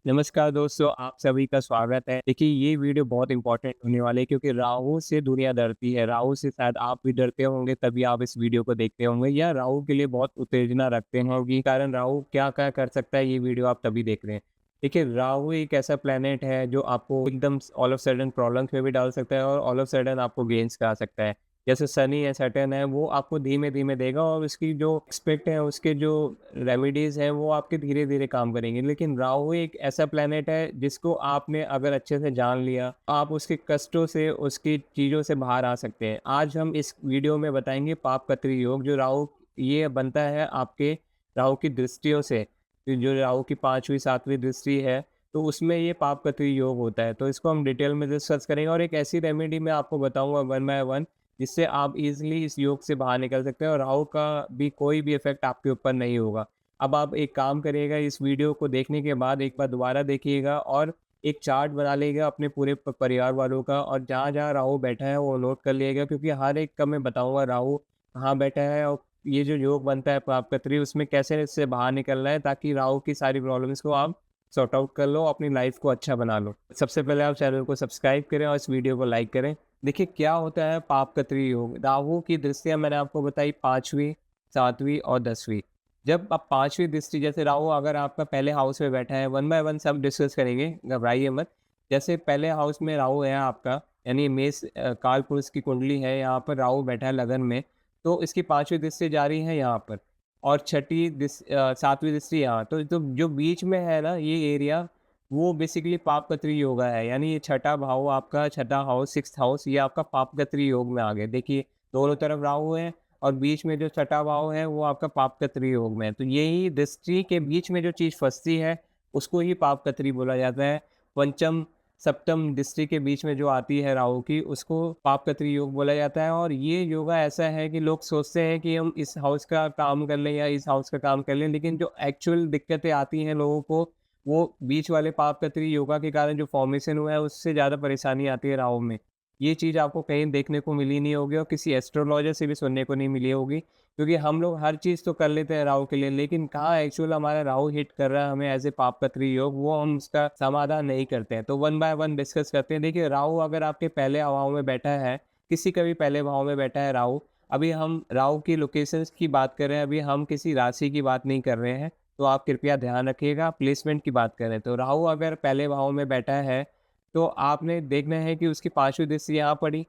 नमस्कार दोस्तों, आप सभी का स्वागत है। देखिए, ये वीडियो बहुत इंपॉर्टेंट होने वाली है क्योंकि राहु से दुनिया डरती है। राहु से शायद आप भी डरते होंगे तभी आप इस वीडियो को देखते होंगे या राहु के लिए बहुत उत्तेजना रखते होंगे कारण राहु क्या-क्या कर सकता है, ये वीडियो आप तभी देख रहे हैं। देखिए, राहु एक ऐसा प्लैनेट है जो आपको एकदम ऑल ऑफ सडन प्रॉब्लम्स में भी डाल सकता है और ऑल ऑफ सडन आपको गेन्स करा सकता है। जैसे शनि या सैटर्न है, वो आपको धीमे-धीमे देगा और उसकी जो एस्पेक्ट है, उसके जो रेमेडीज़ हैं, वो आपके धीरे-धीरे काम करेंगे। लेकिन राहु एक ऐसा प्लैनेट है, जिसको आपने अगर अच्छे से जान लिया, आप उसके कष्टों से, उसकी चीज़ों से बाहर आ सकते हैं। आज हम इस वीडियो में बताएँगे पापकत्री योग, जो राहु ये बनता है आपके राहु की दृष्टियों से। जो राहु की 5वीं 7वीं दृष्टि है, तो उसमें ये पापकत्री योग होता है। तो इसको हम डिटेल में डिस्कस करेंगे और एक ऐसी रेमेडी मैं आपको बताऊँगा वन बाय वन, जिससे आप ईज़िली इस योग से बाहर निकल सकते हैं और राहु का भी कोई भी इफ़ेक्ट आपके ऊपर नहीं होगा। अब आप एक काम करिएगा, इस वीडियो को देखने के बाद एक बार दोबारा देखिएगा और एक चार्ट बना लीजिएगा अपने पूरे परिवार वालों का और जहाँ-जहाँ राहु बैठा है वो नोट कर लीजिएगा क्योंकि हर एक का मैं बताऊँगा राहु कहाँ बैठा है और ये जो योग बनता है पापकत्री उसमें कैसे इससे बाहर निकलना है ताकि राहु की सारी प्रॉब्लम्स को आप सॉर्ट आउट कर लो, अपनी लाइफ़ को अच्छा बना लो। सबसे पहले आप चैनल को सब्सक्राइब करें और इस वीडियो को लाइक करें। देखिए, क्या होता है पापकत्री योग? राहु की दृष्टियाँ मैंने आपको बताई 5वीं, 7वीं और 10वीं। जब आप 5वीं दृष्टि जैसे राहु अगर आपका पहले हाउस में बैठा है, वन बाय वन सब डिस्कस करेंगे, घबराइए मत। जैसे पहले हाउस में राहु है आपका, यानी मेष कालपुरुष की कुंडली है, यहाँ पर राहु बैठा है लगन में, तो इसकी 5वीं दृष्टि जारी है यहाँ पर और 7वीं दृष्टि यहाँ। तो जो बीच में है ना ये एरिया, वो बेसिकली पापकत्री योगा है, यानी ये छठा भाव आपका, छठा हाउस, सिक्स्थ हाउस, ये आपका पापकत्री योग में आ गए। देखिए, दोनों तरफ राहु है और बीच में जो छठा भाव है वो आपका पापकत्री योग में है। तो यही दृष्टि के बीच में जो चीज़ फँसती है उसको ही पापकत्री बोला जाता है। पंचम सप्तम दृष्टि के बीच में जो आती है राहु की, उसको पापकत्री योग बोला जाता है और ये योगा ऐसा है कि लोग सोचते हैं कि हम इस हाउस का काम कर लें या इस हाउस का काम कर लें, लेकिन जो एक्चुअल दिक्कतें आती हैं लोगों को, वो बीच वाले पापकत्री योगा के कारण जो फॉर्मेशन हुआ है, उससे ज़्यादा परेशानी आती है राहु में। ये चीज़ आपको कहीं देखने को मिली नहीं होगी और किसी एस्ट्रोलॉजर से भी सुनने को नहीं मिली होगी, क्योंकि हम लोग हर चीज़ तो कर लेते हैं राहु के लिए, लेकिन कहाँ एक्चुअल हमारा राहु हिट कर रहा है हमें एज़ ए पापकत्री योग, वो हम उसका समाधान नहीं करते हैं। तो वन बाय वन डिस्कस करते हैं। देखिए, राहु अगर आपके पहले भाव में बैठा है, किसी का भी पहले भाव में बैठा है राहु, अभी हम राहु की लोकेशंस की बात कर रहे हैं, अभी हम किसी राशि की बात नहीं कर रहे हैं। तो आप कृपया ध्यान रखिएगा, प्लेसमेंट की बात करें तो राहु अगर पहले भाव में बैठा है, तो आपने देखना है कि उसकी 5वीं दृष्टि यहाँ पड़ी,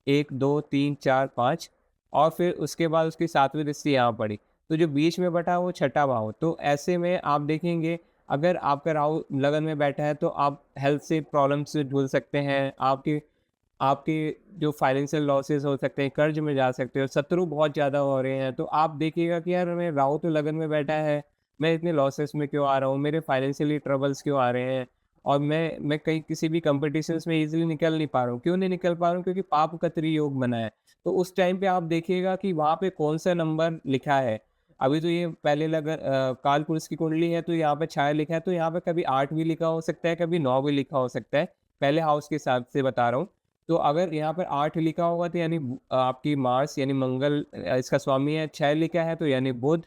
1, 2, 3, 4, 5 और फिर उसके बाद उसकी 7वीं दृष्टि यहाँ पड़ी। तो जो बीच में बैठा है वो छठा भाव। तो ऐसे में आप देखेंगे, अगर आपका राहु लगन में बैठा है तो आप हेल्थ से प्रॉब्लम से जूझ सकते हैं, आपके आपके जो फाइनेंशियल लॉसेस हो सकते हैं, कर्ज में जा सकते हो, शत्रु बहुत ज़्यादा हो रहे हैं। तो आप देखिएगा कि यार मैं राहु तो लगन में बैठा है, मैं इतने लॉसेस में क्यों आ रहा हूँ, मेरे फाइनेंशियली ट्रबल्स क्यों आ रहे हैं और मैं कहीं किसी भी कॉम्पिटिशन्स में ईज़िली निकल नहीं पा रहा हूँ। क्यों नहीं निकल पा रहा हूँ? क्योंकि पापकत्री योग बना है। तो उस टाइम पे आप देखिएगा कि वहाँ पे कौन-सा नंबर लिखा है। अभी तो ये पहले कालपुरुष की कुंडली है तो यहाँ पे छाया लिखा है, तो यहाँ पे कभी 8 भी लिखा हो सकता है, कभी 9 भी लिखा हो सकता है। पहले हाउस के हिसाब से बता रहा हूँ। तो अगर यहाँ पर 8 लिखा होगा तो यानी आपकी मार्स यानी मंगल इसका स्वामी है, 6 लिखा है तो यानी बुध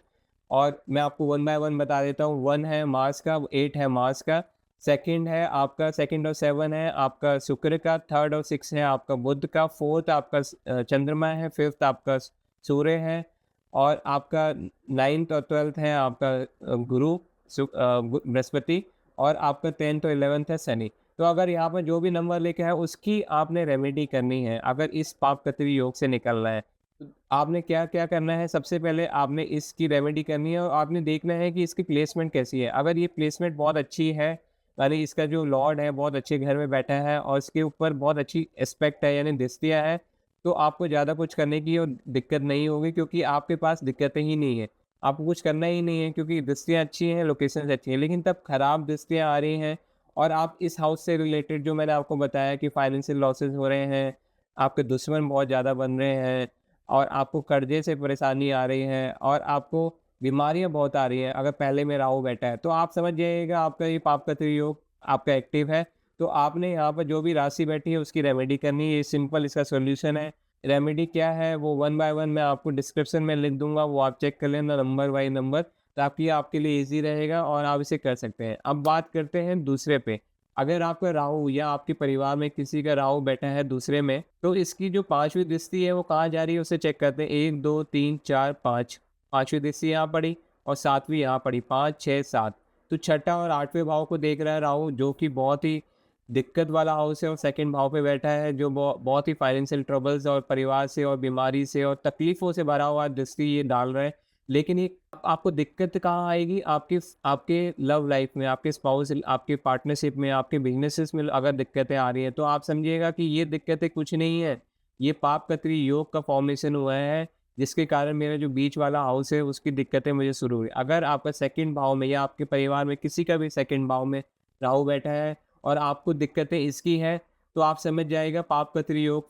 और मैं आपको वन बाय वन बता देता हूँ। 1 है मार्स का, 8 है मार्स का, सेकंड है आपका, सेकंड और 7 है आपका शुक्र का, थर्ड और 6 है आपका बुध का, फोर्थ आपका चंद्रमा है, फिफ्थ आपका सूर्य है और आपका 9th और 12th है आपका गुरु बृहस्पति और आपका 10th और 11th है शनि। तो अगर यहाँ पर जो भी नंबर लिखा है उसकी आपने रेमेडी करनी है, अगर इस पापकत्री योग से निकलना है। तो आपने क्या-क्या करना है, सबसे पहले आपने इसकी रेमेडी करनी है और आपने देखना है कि इसकी प्लेसमेंट कैसी है। अगर ये प्लेसमेंट बहुत अच्छी है, यानी इसका जो लॉर्ड है बहुत अच्छे घर में बैठा है और इसके ऊपर बहुत अच्छी एस्पेक्ट है यानी दृष्टियाँ हैं, तो आपको ज़्यादा कुछ करने की और दिक्कत नहीं होगी क्योंकि आपके पास दिक्कतें ही नहीं हैं। आपको कुछ करना ही नहीं है क्योंकि दृष्टियाँ अच्छी हैं, लोकेशंस अच्छी हैं, लेकिन तब खराब दृष्टियाँ आ रही हैं और आप इस हाउस से रिलेटेड जो मैंने आपको बताया कि फाइनेंशियल लॉसेस हो रहे हैं, आपके दुश्मन बहुत ज़्यादा बन रहे हैं और आपको कर्जे से परेशानी आ रही है और आपको बीमारियाँ बहुत आ रही हैं, अगर पहले में राहु बैठा है, तो आप समझ जाइएगा आपका ये पापकत्री योग आपका एक्टिव है। तो आपने यहाँ पर जो भी राशि बैठी है उसकी रेमेडी करनी है, ये सिंपल इसका सॉल्यूशन है। रेमेडी क्या है वो वन बाय वन मैं आपको डिस्क्रिप्शन में लिख दूँगा, वो आप चेक कर लेना नंबर बाय नंबर, ताकि आपके लिए ईज़ी रहेगा और आप इसे कर सकते हैं। अब बात करते हैं दूसरे पे, अगर आपका राहु या आपके परिवार में किसी का राहु बैठा है दूसरे में, तो इसकी जो 5वीं दृष्टि है वो कहाँ जा रही है उसे चेक करते हैं। 1, 2, 3, 4, 5, 5वीं दृष्टि यहाँ पड़ी और 7वीं यहाँ पड़ी, 5, 6, 7। तो छठा और 8वें भाव को देख रहा है राहु, जो कि बहुत ही दिक्कत वाला हाउस है और सेकंड भाव पे बैठा है, जो बहुत ही फाइनेंशियल ट्रबल्स और परिवार से और बीमारी से और तकलीफ़ों से भरा हुआ दृष्टि ये डाल रहा है। लेकिन ये आपको दिक्कत कहाँ आएगी? आपकी आपके लव लाइफ़ में, आपके स्पाउस, आपके पार्टनरशिप में, आपके बिज़नेसेस में अगर दिक्कतें आ रही हैं, तो आप समझिएगा कि ये दिक्कतें कुछ नहीं है। ये पापकत्री योग का फ़ॉर्मेशन हुआ है, जिसके कारण मेरा जो बीच वाला हाउस है, उसकी दिक्कतें मुझे शुरू हुई। अगर आपका सेकंड भाव में या आपके परिवार में किसी का भी सेकंड भाव में राहु बैठा है और आपको दिक्कतें इसकी हैं, तो आप समझ जाइएगा पापकत्री योग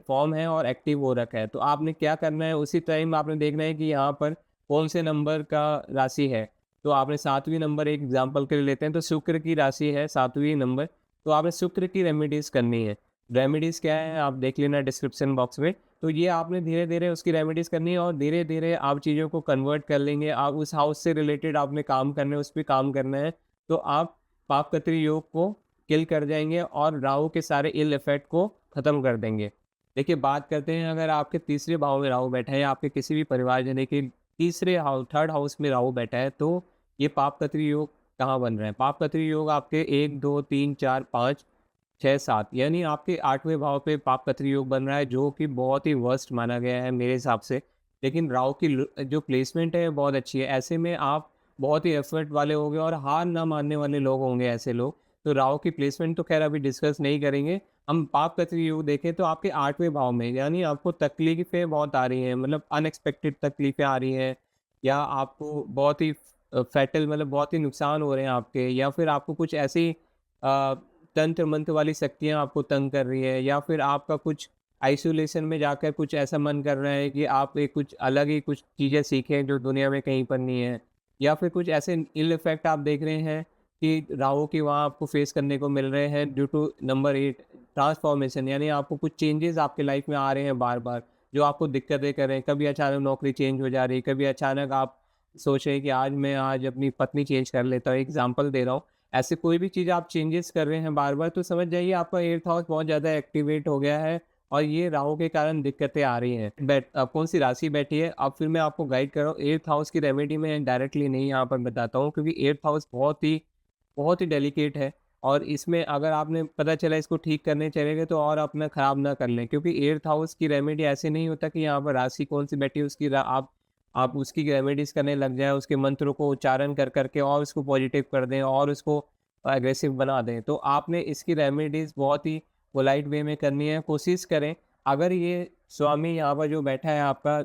फॉर्म है और एक्टिव हो रखा है। तो आपने क्या करना है, उसी टाइम आपने देखना है कि यहाँ पर कौन से नंबर का राशि है। तो आपने 7वीं नंबर एक एग्जांपल के लिए लेते हैं, तो शुक्र की राशि है 7वीं नंबर, तो आपने शुक्र की रेमेडीज़ करनी है। रेमेडीज़ क्या है आप देख लेना डिस्क्रिप्शन बॉक्स में। तो ये आपने धीरे-धीरे उसकी रेमेडीज़ करनी है और धीरे-धीरे आप चीज़ों को कन्वर्ट कर लेंगे। आप उस हाउस से रिलेटेड आपने काम करना है, उस पे काम करना है, तो आप पापकत्री योग को किल कर जाएँगे और राहु के सारे इल इफ़ेक्ट को ख़त्म कर देंगे। देखिए बात करते हैं, अगर आपके तीसरे भाव में राहु बैठा है या आपके किसी भी परिवारजन के तीसरे थर्ड हाउस में राहु बैठा है, तो ये पापकत्री योग कहाँ बन रहे हैं? पापकत्री योग आपके 1, 2, 3, 4, 5, 6, 7 यानी आपके 8वें भाव पे पापकत्री योग बन रहा है, जो कि बहुत ही वर्स्ट माना गया है मेरे हिसाब से। लेकिन राहु की जो प्लेसमेंट है बहुत अच्छी है। ऐसे में आप बहुत ही एफर्ट वाले होंगे और हार ना मानने वाले लोग होंगे ऐसे लोग। तो राहु की प्लेसमेंट तो खैर अभी डिस्कस नहीं करेंगे। हम पापकत्री योग देखें तो आपके 8वें भाव में, यानी आपको तकलीफ़ें बहुत आ रही हैं, मतलब अनएक्सपेक्टेड तकलीफ़ें आ रही हैं, या आपको बहुत ही फैटल मतलब बहुत ही नुकसान हो रहे हैं आपके, या फिर आपको कुछ ऐसी तंत्र मंत्र वाली शक्तियाँ आपको तंग कर रही है, या फिर आपका कुछ आइसोलेशन में जाकर कुछ ऐसा मन कर रहा है कि आप एक कुछ अलग ही कुछ चीज़ें सीखें जो दुनिया में कहीं पर नहीं है, या फिर कुछ ऐसे इल इफ़ेक्ट आप देख रहे हैं कि राहु की वहाँ आपको फेस करने को मिल रहे हैं ड्यू टू नंबर 8 ट्रांसफॉर्मेशन, यानी आपको कुछ चेंजेस आपके लाइफ में आ रहे हैं बार-बार, जो आपको दिक्कतें कर रहे हैं। कभी अचानक नौकरी चेंज हो जा रही है, कभी अचानक आप सोच रहे हैं कि आज अपनी पत्नी चेंज कर लेता हूँ, एग्ज़ाम्पल दे रहा हूँ। ऐसे कोई भी चीज़ आप चेंजेस कर रहे हैं बार-बार, तो समझ जाइए आपका 8th हाउस बहुत ज़्यादा एक्टिवेट हो गया है और ये राहु के कारण दिक्कतें आ रही हैं। कौन-सी राशि बैठी है, अब फिर मैं आपको गाइड कर रहा हूँ। 8th हाउस की रेमेडी मैं डायरेक्टली नहीं यहाँ पर बताता हूँ, क्योंकि 8th हाउस बहुत ही डेलिकेट है और इसमें अगर आपने पता चला इसको ठीक करने चले गए तो और अपना ख़राब ना कर लें, क्योंकि 8th हाउस की रेमेडी ऐसे नहीं होता कि यहाँ पर राशि कौन-सी बैठी है उसकी आप उसकी रेमेडीज़ करने लग जाएँ, उसके मंत्रों को उच्चारण कर के और उसको पॉजिटिव कर दें और उसको एग्रेसिव बना दें। तो आपने इसकी रेमेडीज़ बहुत ही पोलाइट वे में करनी है, कोशिश करें। अगर ये स्वामी यहाँ पर जो बैठा है आपका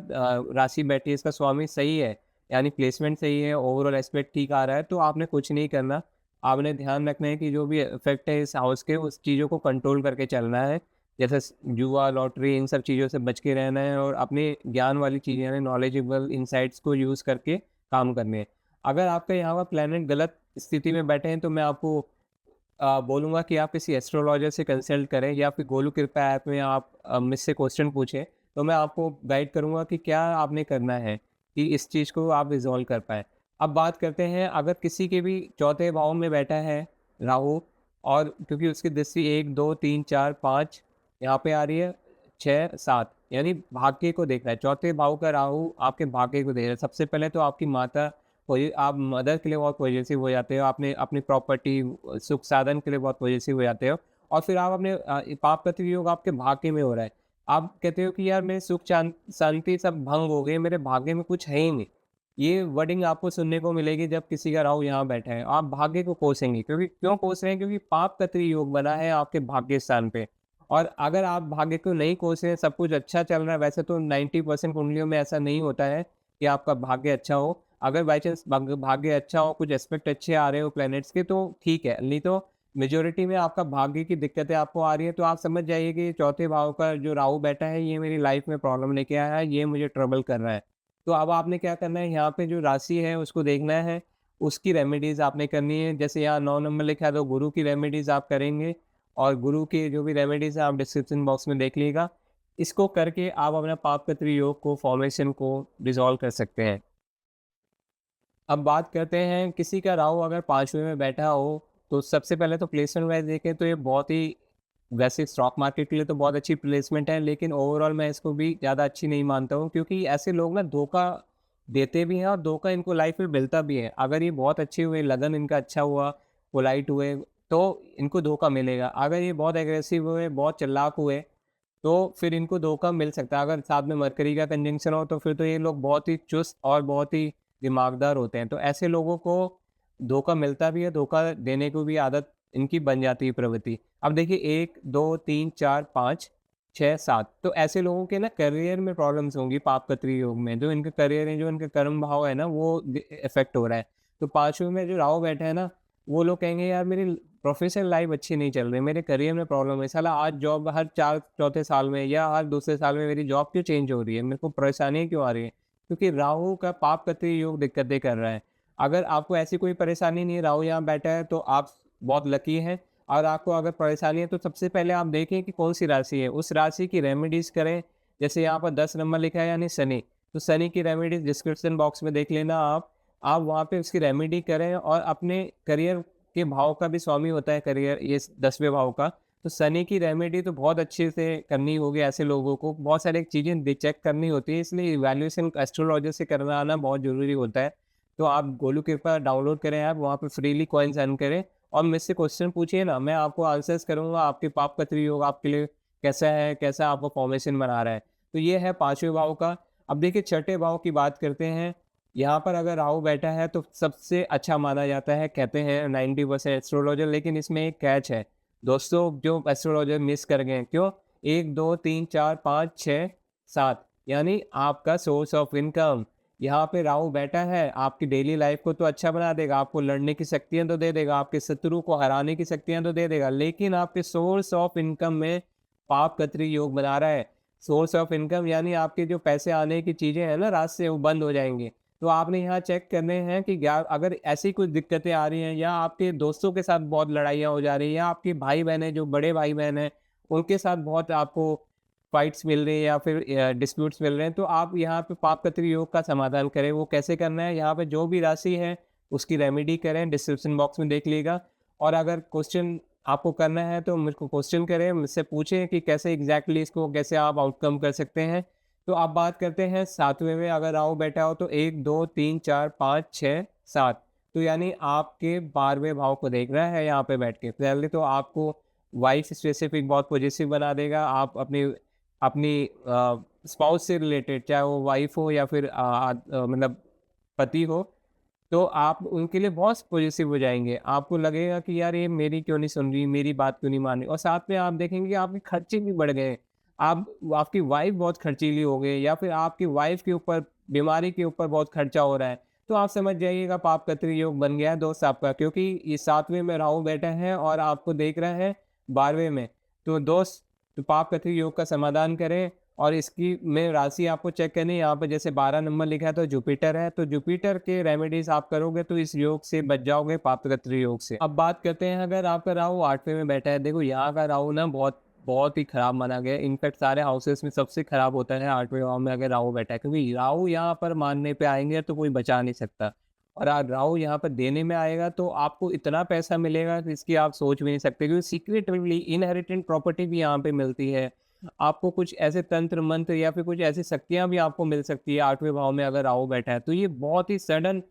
राशि बैठी है, इसका स्वामी सही है, यानी प्लेसमेंट सही है, ओवरऑल एस्पेक्ट ठीक आ रहा है, तो आपने कुछ नहीं करना। आपने ध्यान रखना है कि जो भी इफ़ेक्ट है इस हाउस के, उस चीज़ों को कंट्रोल करके चलना है। जैसे जुआ, लॉटरी, इन सब चीज़ों से बच के रहना है और अपने ज्ञान वाली चीज़ें यानी नॉलेजेबल इनसाइट्स को यूज़ करके काम करने हैं। अगर आपका यहाँ पर प्लैनेट गलत स्थिति में बैठे हैं, तो मैं आपको बोलूँगा कि आप किसी एस्ट्रोलॉजर से कंसल्ट करें या फिर गोलु कृपा ऐप में आप मुझसे क्वेश्चन पूछें, तो मैं आपको गाइड करूँगा कि क्या आपने करना है कि इस चीज़ को आप रिज़ॉल्व कर पाएँ। अब बात करते हैं, अगर किसी के भी चौथे भाव में बैठा है राहु, और क्योंकि उसकी दृष्टि 1, 2, 3, 4, 5 यहाँ पे आ रही है, 6, 7 यानी भाग्य को देख रहा है। चौथे भाव का राहु आपके भाग्य को देख रहा है। सबसे पहले तो आपकी माता आप मदर के लिए बहुत पॉजिटिव हो जाते हो, आपने अपनी प्रॉपर्टी, सुख साधन के लिए बहुत पॉजिटिव हो जाते हो, और फिर आप अपने पापकत्री योग आपके भाग्य में हो रहा है। आप कहते हो कि यार मेरे सुख शांति सब भंग हो गए, मेरे भाग्य में कुछ है ही नहीं। ये वर्डिंग आपको सुनने को मिलेगी जब किसी का राहु यहाँ बैठा है। आप भाग्य को कोसेंगे, क्योंकि क्यों कोस रहे हैं? क्योंकि पापकत्री योग बना है आपके भाग्य स्थान पे। और अगर आप भाग्य को नहीं कोस रहे हैं, सब कुछ अच्छा चल रहा है, वैसे तो 90% कुंडलियों में ऐसा नहीं होता है कि आपका भाग्य अच्छा हो। अगर बाई चांस भाग्य अच्छा हो, कुछ एस्पेक्ट अच्छे आ रहे हो प्लैनेट्स के, तो ठीक है, नहीं तो मेजॉरिटी में आपका भाग्य की दिक्कतें आपको आ रही है, तो आप समझ जाइए कि चौथे भाव का जो राहु बैठा है, ये मेरी लाइफ में प्रॉब्लम लेके आया है, ये मुझे ट्रबल कर रहा है। तो अब आपने क्या करना है, यहाँ पे जो राशि है उसको देखना है, उसकी रेमेडीज़ आपने करनी है। जैसे यहाँ 9 नंबर लिखा है, तो गुरु की रेमेडीज़ आप करेंगे, और गुरु की जो भी रेमेडीज़ है आप डिस्क्रिप्शन बॉक्स में देख लीजिएगा। इसको करके आप अपना पापकत्री योग को, फॉर्मेशन को रिज़ॉल्व कर सकते हैं। अब बात करते हैं किसी का राहु अगर 5वें में बैठा हो, तो सबसे पहले तो प्लेसमेंट वाइज़ देखें तो ये बहुत ही वैसे स्टॉक मार्केट के लिए तो बहुत अच्छी प्लेसमेंट है, लेकिन ओवरऑल मैं इसको भी ज़्यादा अच्छी नहीं मानता हूँ क्योंकि ऐसे लोग ना धोखा देते भी हैं और धोखा इनको लाइफ में मिलता भी है। अगर ये बहुत अच्छे हुए, लगन इनका अच्छा हुआ, पोलाइट हुए, तो इनको धोखा मिलेगा। अगर ये बहुत एग्रेसिव हुए, बहुत चालाक हुए, तो फिर इनको धोखा मिल सकता है। अगर साथ में मरकरी का कंजंक्शन हो तो फिर तो ये लोग बहुत ही चुस्त और बहुत ही दिमागदार होते हैं। तो ऐसे लोगों को धोखा मिलता भी है, धोखा देने को भी आदत इनकी बन जाती है प्रवृत्ति। अब देखिए 1, 2, 3, 4, 5, 6, 7 तो ऐसे लोगों के ना करियर में प्रॉब्लम्स होंगी पापकत्री योग में। जो इनका करियर है, जो इनका कर्म भाव है ना वो इफ़ेक्ट हो रहा है। तो 5वें में जो राहु बैठा है ना, वो लोग कहेंगे यार मेरी प्रोफ़ेशनल लाइफ़ अच्छी नहीं चल रही, मेरे करियर में प्रॉब्लम है। साला आज जॉब हर 4 चौथे साल में या हर दूसरे साल में मेरी जॉब क्यों चेंज हो रही है? मेरे को परेशानियाँ क्यों आ रही हैं? क्योंकि राहु का पापकत्री योग दिक्कतें कर रहा है। अगर आपको ऐसी कोई परेशानी नहीं है, राहु यहाँ बैठा है तो आप बहुत लकी हैं। और आपको अगर परेशानी है तो सबसे पहले आप देखें कि कौन-सी राशि है, उस राशि की रेमेडीज़ करें। जैसे यहाँ पर 10 नंबर लिखा है यानी शनि, तो शनि की रेमेडीज़ डिस्क्रिप्शन बॉक्स में देख लेना आप वहाँ पे उसकी रेमेडी करें और अपने करियर के भाव का भी स्वामी होता है करियर ये 10वें भाव का, तो शनि की रेमेडी तो बहुत अच्छे से करनी होगी ऐसे लोगों को, बहुत सारी चीज़ें चेक करनी होती है, इसलिए इवैल्यूएशन एस्ट्रोलॉजर से करना आना बहुत ज़रूरी होता है। तो आप गोलू कृपा डाउनलोड करें ऐप, वहाँ पे फ्रीली कॉइन्स अर्न करें और मुझसे क्वेश्चन पूछिए ना, मैं आपको आंसर्स करूँगा, आपके पापकत्री योग आपके लिए कैसा है, कैसा आपको फॉर्मेशन बना रहा है। तो ये है 5वें भाव का। अब देखिए छठे भाव की बात करते हैं, यहाँ पर अगर राहु बैठा है तो सबसे अच्छा माना जाता है, कहते हैं 90% एस्ट्रोलॉजर, लेकिन इसमें एक कैच है। दोस्तों जो एस्ट्रोलॉजर मिस कर गए हैं, क्यों? 1, 2, 3, 4, 5, 6, 7 यानी आपका सोर्स ऑफ इनकम। यहाँ पे राहु बैठा है, आपकी डेली लाइफ को तो अच्छा बना देगा, आपको लड़ने की शक्तियाँ तो दे देगा, आपके शत्रु को हराने की शक्तियाँ तो दे देगा, लेकिन आपके सोर्स ऑफ इनकम में पापकत्री योग बना रहा है। सोर्स ऑफ इनकम यानी आपके जो पैसे आने की चीज़ें हैं ना रास्ते, वो बंद हो जाएँगे। तो आपने यहाँ चेक करने हैं कि क्या अगर ऐसी कुछ दिक्कतें आ रही हैं या आपके दोस्तों के साथ बहुत लड़ाइयाँ हो जा रही हैं या आपके भाई-बहन हैं, जो बड़े भाई-बहन हैं, उनके साथ बहुत आपको फाइट्स मिल रही हैं या फिर डिस्प्यूट्स मिल रहे हैं, तो आप यहाँ पे पापकत्री योग का समाधान करें। वो कैसे करना है? यहाँ पे जो भी राशि है, उसकी रेमेडी करें, डिस्क्रिप्शन बॉक्स में देख लीजिएगा। और अगर क्वेश्चन आपको करना है, तो मुझको क्वेश्चन करें, मुझसे पूछें कि कैसे एग्ज़ैक्टली इसको कैसे आप आउटकम कर सकते हैं। तो अब बात करते हैं 7वें में अगर राहु बैठा हो तो 1, 2, 3, 4, 5, 6, 7 तो यानी आपके 12वें भाव को देख रहा है यहाँ पे बैठ के। पहले तो आपको वाइफ़ स्पेसिफ़िक बहुत पॉज़ेसिव बना देगा। आप अपनी अपनी स्पाउस से रिलेटेड, चाहे वो वाइफ़ हो या फिर मतलब पति हो, तो आप उनके लिए बहुत पॉज़ेसिव हो जाएँगे। आपको लगेगा कि यार ये मेरी क्यों नहीं सुन रही, मेरी बात क्यों नहीं मान रही, और साथ में आप देखेंगे कि आपके खर्चे भी बढ़ गए। आप आपकी वाइफ़ बहुत खर्चीली हो गई या फिर आपकी वाइफ़ के ऊपर, बीमारी के ऊपर बहुत खर्चा हो रहा है। तो आप समझ जाइएगा पापकत्री योग बन गया है दोस्त आपका, क्योंकि ये 7वें में राहु बैठा है और आपको देख रहा है 12वें में। तो दोस्त, तो पापकत्री योग का समाधान करें और इसकी में राशि आपको चेक करनी है। यहाँ पे जैसे 12 नंबर लिखा है तो जुपिटर है, तो जुपिटर के रेमेडीज आप करोगे तो इस योग से बच जाओगे, पापकत्री योग से। अब बात करते हैं अगर आपका राहु 8वें में बैठा है। देखो यहाँ का राहु ना बहुत बहुत ही खराब माना गया है। इनफैक्ट सारे हाउसेस में सबसे खराब होता है 8वें भाव में अगर राहु बैठा है, क्योंकि राहु यहाँ पर मानने पे आएंगे तो कोई बचा नहीं सकता। और आज राहु यहाँ पर देने में आएगा तो आपको इतना पैसा मिलेगा कि इसकी आप सोच भी नहीं सकते, क्योंकि सीक्रेटली इनहेरिटेंट प्रॉपर्टी भी यहाँ पे मिलती है। आपको कुछ ऐसे तंत्र मंत्र या फिर कुछ ऐसी शक्तियाँ भी आपको मिल सकती है 8वें भाव में अगर राहु बैठा है, तो ये बहुत ही सडन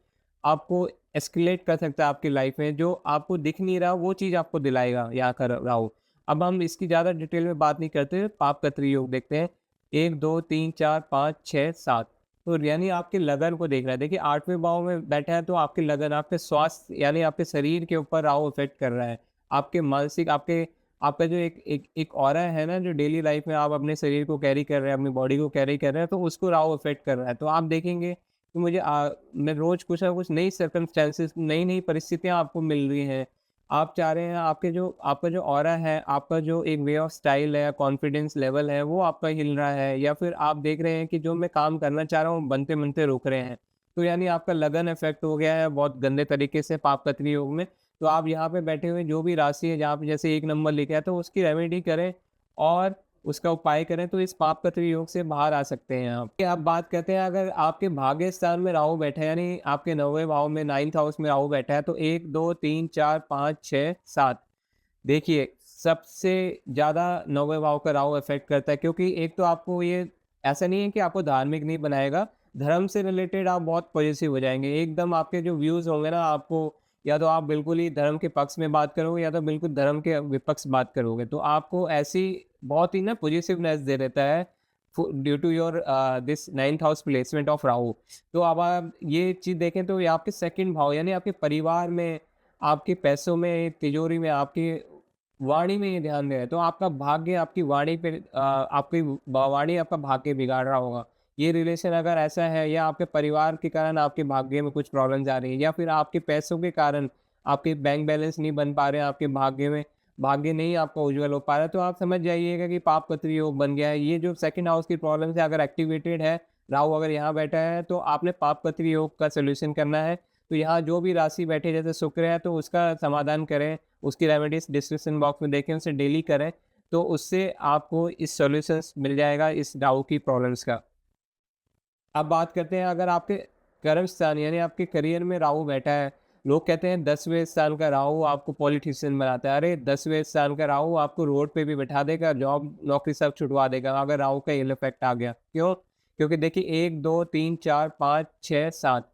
आपको एस्केलेट कर सकता है आपकी लाइफ में। जो आपको दिख नहीं रहा वो चीज़ आपको दिलाएगा यहाँ का राहु। अब हम इसकी ज़्यादा डिटेल में बात नहीं करते, पापकत्री योग देखते हैं। 1, 2, 3, 4, 5, 6, 7 तो यानी आपके लगन को देख रहा है। देखिए 8वें भाव में बैठा है तो आपकी लगन, आपके स्वास्थ्य यानी आपके शरीर के ऊपर राहु इफ़ेक्ट कर रहा है। आपके मानसिक, आपके आपका जो एक ऑरा है ना, जो डेली लाइफ में आप अपने शरीर को कैरी कर रहे हैं, अपनी बॉडी को कैरी कर रहे हैं, तो उसको राहु इफ़ेक्ट कर रहा है। तो आप देखेंगे कि मैं रोज़ कुछ ना कुछ नई सर्कमस्टेंसेस, नई-नई परिस्थितियाँ आपको मिल रही हैं। आप चाह रहे हैं आपका जो ऑरा है, आपका जो एक वे ऑफ स्टाइल है, कॉन्फिडेंस लेवल है, वो आपका हिल रहा है, या फिर आप देख रहे हैं कि जो मैं काम करना चाह रहा हूँ, बनते-बनते रुक रहे हैं। तो यानी आपका लगन इफ़ेक्ट हो गया है बहुत गंदे तरीके से पापकत्री योग में। तो आप यहाँ पे बैठे हुए जो भी राशि है, जहाँ पे जैसे 1 नंबर लिखा है, तो उसकी रेमेडी करें और उसका उपाय करें तो इस पापकत्री योग से बाहर आ सकते हैं आप। अब बात करते हैं अगर आपके भाग्य स्थान में राहु बैठा है यानी आपके 9वें भाव में 9th हाउस में राहु बैठा है तो 1, 2, 3, 4, 5, 6, 7 देखिए सबसे ज़्यादा 9वें भाव का राहु इफ़ेक्ट करता है क्योंकि एक तो आपको ये ऐसा नहीं है कि आपको धार्मिक नहीं बनाएगा, धर्म से रिलेटेड आप बहुत पॉजिटिव हो जाएँगे। एकदम आपके जो व्यूज़ होंगे ना आपको या तो आप बिल्कुल ही धर्म के पक्ष में बात करोगे या तो बिल्कुल धर्म के विपक्ष बात करोगे। तो आपको ऐसी बहुत ही ना पॉजिटिवनेस दे देता है due to your this 9th house placement of Rahu. तो अब आप ये चीज़ देखें तो ये आपके सेकंड भाव यानी आपके परिवार में, आपके पैसों में, तिजोरी में, आपकी वाणी में ये ध्यान दें, तो आपका भाग्य आपकी वाणी पे आपकी वाणी आपका भाग्य बिगाड़ रहा होगा। ये रिलेशन अगर ऐसा है या आपके परिवार के कारण आपके भाग्य में कुछ प्रॉब्लम्स आ रही हैं या फिर आपके पैसों के कारण आपके बैंक बैलेंस नहीं बन पा रहे हैं, आपके भाग्य में भाग्य नहीं आपका उज्ज्वल हो पा रहा है, तो आप समझ जाइएगा कि पापकत्री योग बन गया है। ये जो सेकंड हाउस की प्रॉब्लम्स है अगर एक्टिवेटेड है, राहु अगर यहाँ बैठा है, तो आपने पापकत्री योग का सॉल्यूशन करना है। तो यहाँ जो भी राशि बैठे जैसे शुक्र है तो उसका समाधान करें, उसकी रेमेडीज़ डिस्क्रिप्शन बॉक्स में देखें, उसे डेली करें, तो उससे आपको इस सॉल्यूशंस मिल जाएगा इस राहु की प्रॉब्लम्स का। अब बात करते हैं अगर आपके कर्म स्थान यानी आपके करियर में राहु बैठा है, लोग कहते हैं 10वें स्थान का राहु आपको पॉलिटिशियन बनाता है। अरे 10वें स्थान का राहु आपको रोड पे भी बैठा देगा, जॉब नौकरी सब छुड़वा देगा अगर राहु का इल इफेक्ट आ गया। क्यों? क्योंकि देखिए 1, 2, 3, 4, 5, 6, 7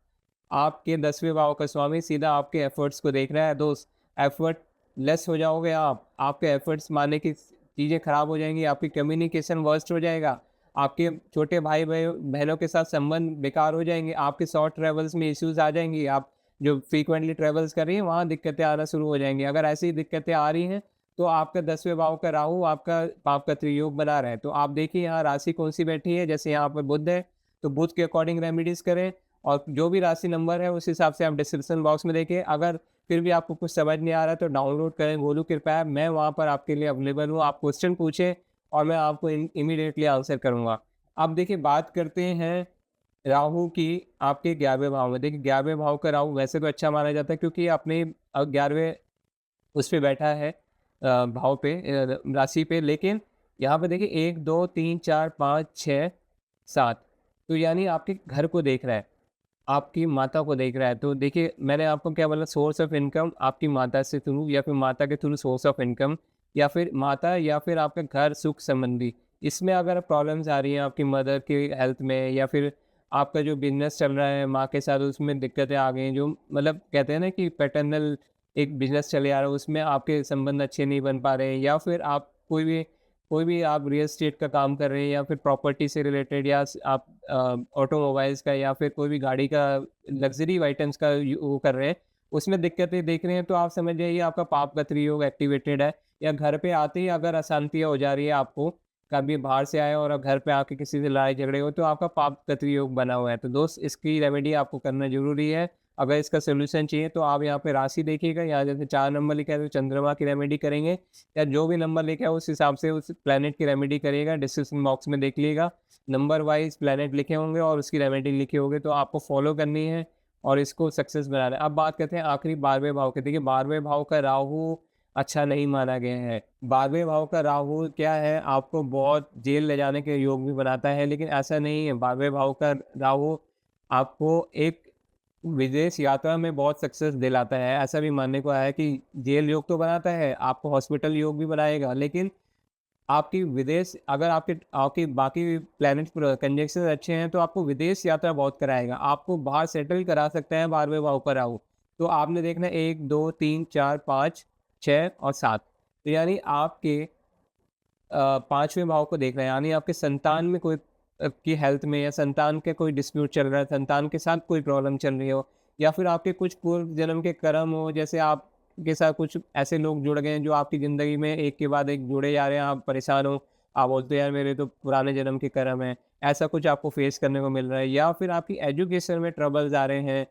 आपके 10वें भाव का स्वामी सीधा आपके एफर्ट्स को देख रहा है। दोस्त एफर्ट लेस हो जाओगे आप, आपके एफर्ट्स मारने की चीज़ें खराब हो जाएँगी, आपकी कम्युनिकेशन वर्स्ट हो जाएगा, आपके छोटे भाई बहनों के साथ संबंध बेकार हो जाएँगे, आपके शॉर्ट ट्रैवल्स में इश्यूज़ आ जाएँगी, आप जो फ्रीक्वेंटली ट्रैवल्स कर रही हैं वहाँ दिक्कतें आना शुरू हो जाएँगी। अगर ऐसी दिक्कतें आ रही हैं तो आपका 10वें भाव का राहु आपका पाप का त्रियोग बना रहा है। तो आप देखिए यहाँ राशि कौन-सी बैठी है, जैसे यहाँ पर बुध है, तो बुध के अकॉर्डिंग रेमेडीज़ करें और जो भी राशि नंबर है उस हिसाब से आप डिस्क्रिप्शन बॉक्स में देखिए। अगर फिर भी आपको कुछ समझ नहीं आ रहा है तो डाउनलोड करें गोलू कृपा ऐप, मैं वहाँ पर आपके लिए अवेलेबल हूँ। आप क्वेश्चन पूछें और मैं आपको इमीडिएटली आंसर करूँगा। अब देखिए बात करते हैं राहु की आपके 11वें भाव में। देखिए 11वें भाव का राहु वैसे तो अच्छा माना जाता है क्योंकि ये अपने 11वें उस पे बैठा है भाव पे राशि पे, लेकिन यहाँ पे देखिए 1, 2, 3, 4, 5, 6, 7 तो यानी आपके घर को देख रहा है, आपकी माता को देख रहा है। तो देखिए मैंने आपको क्या बोला, सोर्स ऑफ इनकम आपकी माता से थ्रू या फिर माता के थ्रू सोर्स ऑफ इनकम या फिर माता या फिर आपका घर सुख संबंधी, इसमें अगर प्रॉब्लम्स आ रही हैं आपकी मदर की हेल्थ में या फिर आपका जो बिजनेस चल रहा है माँ के साथ उसमें दिक्कतें आ गई हैं, जो मतलब कहते हैं ना कि पैटर्नल एक बिजनेस चले आ रहा है उसमें आपके संबंध अच्छे नहीं बन पा रहे हैं या फिर आप कोई भी आप रियल एस्टेट का काम कर रहे हैं या फिर प्रॉपर्टी से रिलेटेड या आप ऑटोमोबाइल्स का या फिर कोई भी गाड़ी का लग्जरी आइटम्स का वो कर रहे हैं, उसमें दिक्कतें देख रहे हैं, तो आप समझ जाइए आपका पाप का त्रियोग एक्टिवेटेड है। या घर पे आते ही अगर अशांतियाँ हो जा रही है आपको, कभी बाहर से आए और अब घर पे आके किसी से लड़ाई झगड़े हो, तो आपका पाप का त्रियोग बना हुआ है। तो दोस्त इसकी रेमेडी आपको करना ज़रूरी है। अगर इसका सॉल्यूशन चाहिए तो आप यहाँ पे राशि देखिएगा, यहाँ जैसे 4 नंबर लिखा है तो चंद्रमा की रेमेडी करेंगे या जो भी नंबर लिखा है उस हिसाब से उस प्लैनेट की रेमेडी करिएगा। डिस्क्रिप्शन बॉक्स में देख लीजिएगा, नंबर वाइज़ प्लैनेट लिखे होंगे और उसकी रेमेडी लिखी होगी, तो आपको फॉलो करनी है और इसको सक्सेस बनाना है। अब बात करते हैं आखिरी 12वें भाव की। देखिए 12वें भाव का राहु अच्छा नहीं माना गया है। 12वें भाव का राहु क्या है, आपको बहुत जेल ले जाने के योग भी बनाता है, लेकिन ऐसा नहीं है। 12वें भाव का राहु आपको एक विदेश यात्रा में बहुत सक्सेस दिलाता है। ऐसा भी मानने को आया है कि जेल योग तो बनाता है, आपको हॉस्पिटल योग भी बनाएगा, लेकिन आपकी विदेश अगर आपके आपके बाकी प्लैनेट कंजंक्शन अच्छे हैं तो आपको विदेश यात्रा बहुत कराएगा, आपको बाहर सेटल करा सकते हैं 12वें भाव का राहु। तो आपने देखना 1, 2, 3, 4, 5, 6 और 7 तो यानी आपके 5वें भाव को देख रहे हैं, यानी आपके संतान में कोई की हेल्थ में या संतान के कोई डिस्प्यूट चल रहा है, संतान के साथ कोई प्रॉब्लम चल रही हो या फिर आपके कुछ पूर्व जन्म के कर्म हो, जैसे आपके साथ कुछ ऐसे लोग जुड़ गए हैं जो आपकी ज़िंदगी में एक के बाद एक जुड़े जा रहे हैं, आप परेशान हो, आप बोलते हैं यार मेरे तो पुराने जन्म के कर्म हैं, ऐसा कुछ आपको फेस करने को मिल रहा है या फिर आपकी एजुकेशन में ट्रबल्स आ रहे हैं,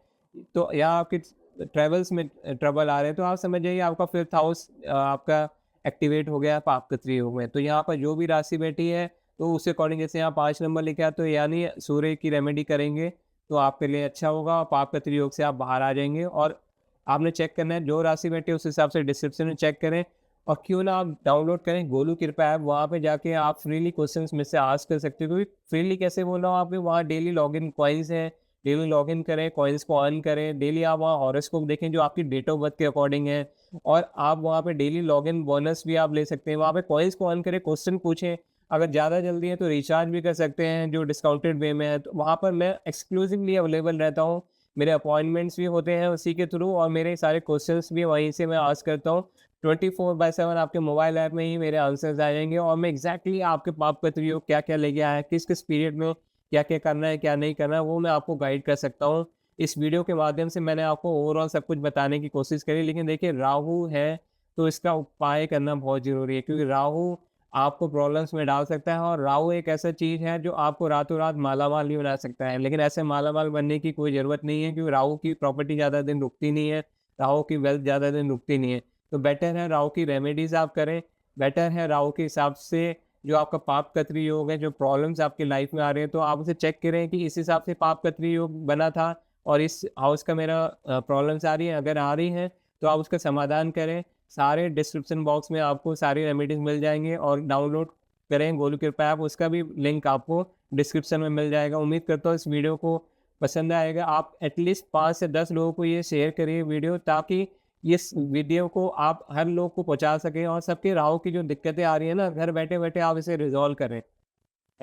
तो या आपकी ट्रैवल्स में ट्रबल आ रहे हैं, तो आप समझ जाइए आपका 5th हाउस आपका एक्टिवेट हो गया पाप का त्रियोग में। तो यहाँ पर जो भी राशि बैठी है तो उसके अकॉर्डिंग जैसे यहाँ 5 नंबर लिखा है तो यानी सूर्य की रेमेडी करेंगे तो आपके लिए अच्छा होगा और पाप का त्रियोग से आप बाहर आ जाएँगे। और आपने चेक करना है जो राशि बैठी है उस हिसाब से डिस्क्रिप्शन में चेक करें और क्यों ना आप डाउनलोड करें गोलू कृपा ऐप, वहाँ पे जाके आप फ्रीली क्वेश्चंस में से आस्क कर सकते हो। क्योंकि फ्रीली कैसे बोल रहा हूँ आपको, वहाँ डेली लॉगिन कॉइन्स हैं, डेली लॉगिन करें, कॉइन्स को अर्न करें, डेली आप वहाँ हॉरोस्कोप देखें जो आपकी डेट ऑफ बर्थ के अकॉर्डिंग है, और आप वहाँ पे डेली लॉगिन बोनस भी आप ले सकते हैं। वहाँ पे कॉइन्स को अर्न करें, क्वेश्चन पूछें, अगर ज़्यादा जल्दी है तो रिचार्ज भी कर सकते हैं जो डिस्काउंटेड वे में है। तो वहाँ पर मैं एक्सक्लूसिवली अवेलेबल रहता हूँ, मेरे अपॉइंटमेंट्स भी होते हैं उसी के थ्रू, और मेरे सारे क्वेश्चंस भी वहीं से मैं आस्क करता हूँ। 24/7 आपके मोबाइल ऐप में ही मेरे आंसर्स आ जाएँगे, और मैं एग्ज़ैक्टली आपके पापपत्री को क्या-क्या लेके आया है, किस-किस पीरियड में क्या-क्या करना है, क्या नहीं करना है, वो मैं आपको गाइड कर सकता हूँ। इस वीडियो के माध्यम से मैंने आपको ओवरऑल सब कुछ बताने की कोशिश करी, लेकिन देखिए राहु है, तो इसका उपाय करना बहुत ज़रूरी है, क्योंकि राहु आपको प्रॉब्लम्स में डाल सकता है, और राहु एक ऐसा चीज़ है जो आपको रातों-रात मालामाल भी बना सकता है। लेकिन ऐसे मालामाल बनने की कोई ज़रूरत नहीं है, क्योंकि राहु की प्रॉपर्टी ज़्यादा दिन रुकती नहीं है, राहु की वेल्थ ज़्यादा दिन रुकती नहीं है। तो बेटर है राहु की रेमेडीज़ आप करें, बेटर है राहु के हिसाब से जो आपका पापकत्री योग है, जो प्रॉब्लम्स आपकी लाइफ में आ रहे हैं, तो आप उसे चेक करें कि इस हिसाब से पापकत्री योग बना था और इस हाउस का मेरा प्रॉब्लम्स आ रही है, अगर आ रही हैं, तो आप उसका समाधान करें। सारे डिस्क्रिप्शन बॉक्स में आपको सारी रेमेडीज़ मिल जाएँगे, और डाउनलोड करें गोलू कृपा ऐप, उसका भी लिंक आपको डिस्क्रिप्शन में मिल जाएगा। उम्मीद करता हूँ इस वीडियो को पसंद आएगा। आप एटलीस्ट 5 से 10 लोगों को ये शेयर करिए वीडियो, ताकि इस वीडियो को आप हर लोग को पहुँचा सकें, और सबके राहु की जो दिक्कतें आ रही हैं ना, घर बैठे-बैठे आप इसे रिज़ॉल्व करें।